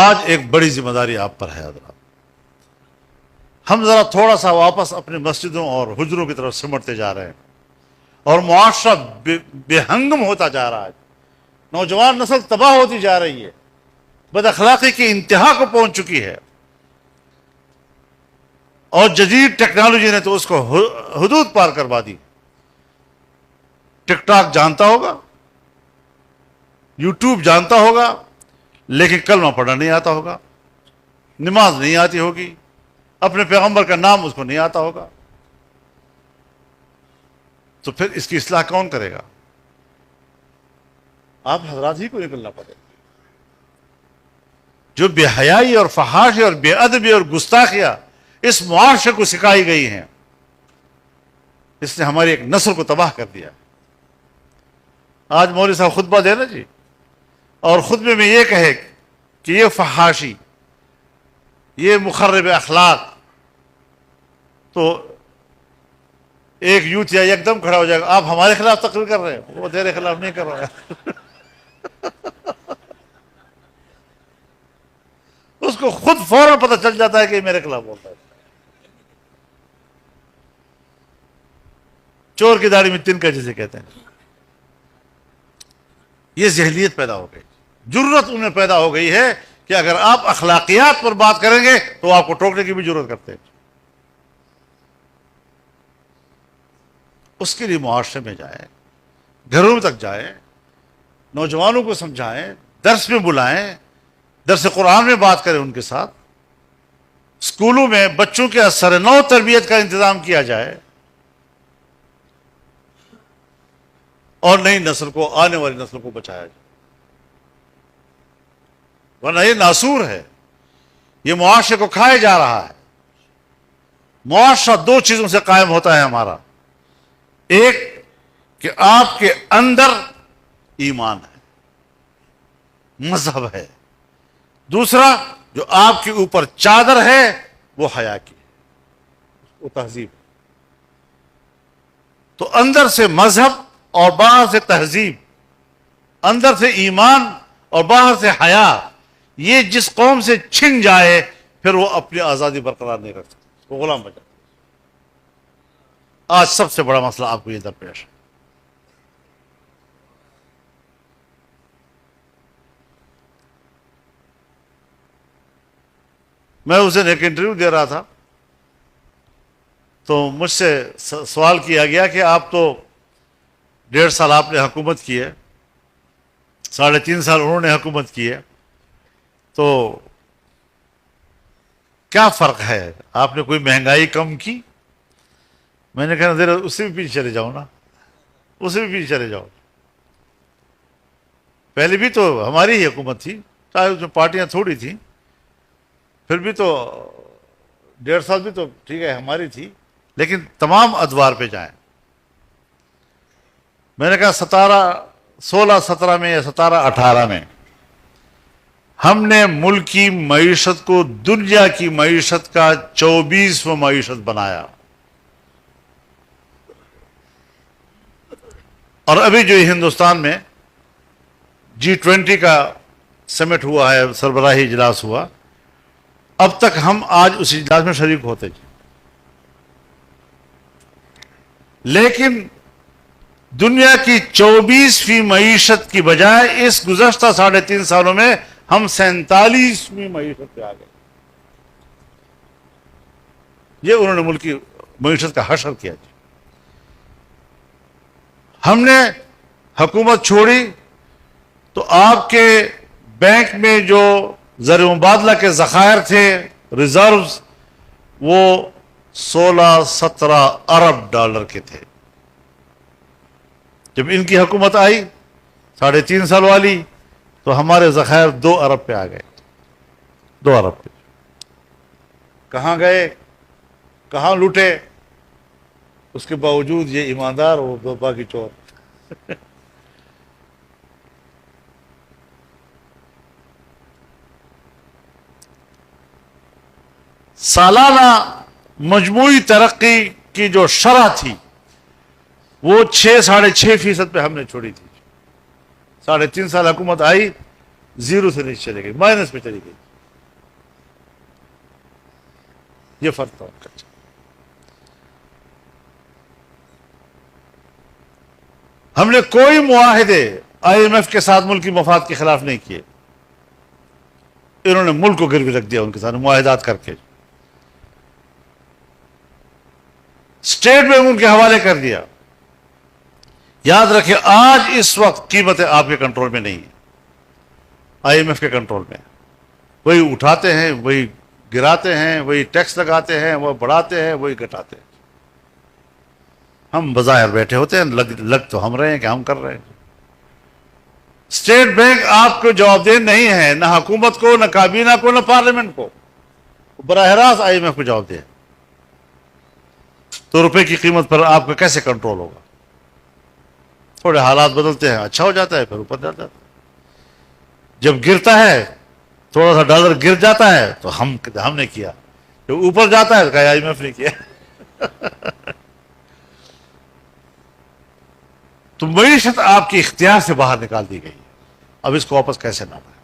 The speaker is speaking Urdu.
آج ایک بڑی ذمہ داری آپ پر ہے حضرات. ہم ذرا تھوڑا سا واپس اپنے مسجدوں اور حجروں کی طرف سمٹتے جا رہے ہیں اور معاشرہ بے ہنگم ہوتا جا رہا ہے. نوجوان نسل تباہ ہوتی جا رہی ہے، بد اخلاقی کی انتہا کو پہنچ چکی ہے، اور جدید ٹیکنالوجی نے تو اس کو حدود پار کروا دی. ٹک ٹاک جانتا ہوگا، یوٹیوب جانتا ہوگا، لیکن کلمہ پڑھنا نہیں آتا ہوگا، نماز نہیں آتی ہوگی، اپنے پیغمبر کا نام اس کو نہیں آتا ہوگا. تو پھر اس کی اصلاح کون کرے گا؟ آپ حضرات ہی کو نکلنا پڑے گا. جو بے حیائی اور فحاشی اور بے ادبی اور گستاخیاں اس معاشرے کو سکھائی گئی ہیں، اس نے ہماری ایک نسل کو تباہ کر دیا. آج مولوی صاحب خطبہ دے نا جی، اور خطبے میں یہ کہے کہ یہ فحاشی، یہ مخرب اخلاق، تو ایک یوتھ یا ایک دم کھڑا ہو جائے گا، آپ ہمارے خلاف تقریر کر رہے ہیں، وہ تیرے خلاف نہیں کر رہا ہے. اس کو خود فوراً پتہ چل جاتا ہے کہ یہ میرے خلاف بولتا ہے. چور کی داڑھی میں تنکا جسے کہتے ہیں. یہ ذہنیت پیدا ہو گئی، جرت انہیں پیدا ہو گئی ہے کہ اگر آپ اخلاقیات پر بات کریں گے تو آپ کو ٹوکنے کی بھی ضرورت کرتے ہیں. اس کے لیے معاشرے میں جائیں، گھروں تک جائیں، نوجوانوں کو سمجھائیں، درس میں بلائیں، درس قرآن میں بات کریں ان کے ساتھ. اسکولوں میں بچوں کے اثر نو تربیت کا انتظام کیا جائے، اور نئی نسل کو، آنے والی نسل کو بچایا جائے. ورنہ یہ ناسور ہے، یہ معاشرے کو کھائے جا رہا ہے. معاشرہ دو چیزوں سے قائم ہوتا ہے ہمارا. ایک کہ آپ کے اندر ایمان ہے، مذہب ہے. دوسرا جو آپ کے اوپر چادر ہے وہ حیا کی، وہ تہذیب. تو اندر سے مذہب اور باہر سے تہذیب، اندر سے ایمان اور باہر سے حیا، یہ جس قوم سے چھن جائے پھر وہ اپنی آزادی برقرار نہیں رکھ سکتی، وہ غلام بن جاتا. آج سب سے بڑا مسئلہ آپ کو یہ درپیش ہے. میں اس دن ایک انٹرویو دے رہا تھا تو مجھ سے سوال کیا گیا کہ آپ تو 1.5 سال آپ نے حکومت کی ہے، 3.5 سال انہوں نے حکومت کی ہے، تو کیا فرق ہے؟ آپ نے کوئی مہنگائی کم کی؟ میں نے کہا ذرا اس سے بھی پیچھے چلے جاؤ نا، اس سے بھی پیچھے چلے جاؤ. پہلے بھی تو ہماری ہی حکومت تھی، چاہے اس میں پارٹیاں تھوڑی تھیں، پھر بھی تو 1.5 سال بھی تو ٹھیک ہے ہماری تھی، لیکن تمام ادوار پہ جائیں. میں نے کہا 16-17 میں یا 17-18 میں ہم نے ملک کی معیشت کو دنیا کی معیشت کا 24واں معیشت بنایا. اور ابھی جو ہندوستان میں G20 کا سمٹ ہوا ہے، سربراہی اجلاس ہوا، اب تک ہم آج اس اجلاس میں شریک ہوتے تھے، لیکن دنیا کی 24ویں معیشت کی بجائے اس گزشتہ 3.5 سالوں میں ہم 47ویں معیشت پہ آ گئے. یہ انہوں نے ملک کی معیشت کا حشر کیا. ہم نے حکومت چھوڑی تو آپ کے بینک میں جو زر مبادلہ کے ذخائر تھے، ریزروز، وہ 16-17 ارب ڈالر کے تھے. جب ان کی حکومت آئی 3.5 سال والی، تو ہمارے ذخائر 2 ارب پہ آ گئے. 2 ارب پہ کہاں گئے، کہاں لوٹے؟ اس کے باوجود یہ ایماندار اور باقی چور. سالانہ مجموعی ترقی کی جو شرح تھی وہ 6-6.5% پہ ہم نے چھوڑی تھی. 3.5 سال حکومت آئی، 0 سے نیچے چلے گئی، مائنس پہ چلی گئی. یہ فرق تھا ان کا. ہم نے کوئی معاہدے آئی ایم ایف کے ساتھ ملکی مفاد کے خلاف نہیں کیے. انہوں نے ملک کو گروی رکھ دیا ان کے ساتھ معاہدات کر کے, اسٹیٹ بینک ان کے حوالے کر دیا. یاد رکھیں آج اس وقت قیمتیں آپ کے کنٹرول میں نہیں ہیں, آئی ایم ایف کے کنٹرول میں. وہی اٹھاتے ہیں, وہی گراتے ہیں, وہی ٹیکس لگاتے ہیں, وہ بڑھاتے ہیں, وہی گھٹاتے ہیں. ہم بظاہر بیٹھے ہوتے ہیں, لگ تو ہم رہے ہیں کہ ہم کر رہے ہیں. اسٹیٹ بینک آپ کو جواب دہ نہیں ہے, نہ حکومت کو, نہ کابینہ کو, نہ پارلیمنٹ کو. براہ راست آئی ایم ایف کو جواب دہ. تو روپے کی قیمت پر آپ کا کیسے کنٹرول ہوگا؟ تھوڑے حالات بدلتے ہیں, اچھا ہو جاتا ہے, پھر اوپر جا جاتا ہے. جب گرتا ہے, تھوڑا سا ڈالر گر جاتا ہے تو ہم نے کیا, جب اوپر جاتا ہے تو کہا آئی ایم ایف نے کیا. تو معیشت آپ کی اختیار سے باہر نکال دی گئی. اب اس کو واپس کیسے لانا ہے؟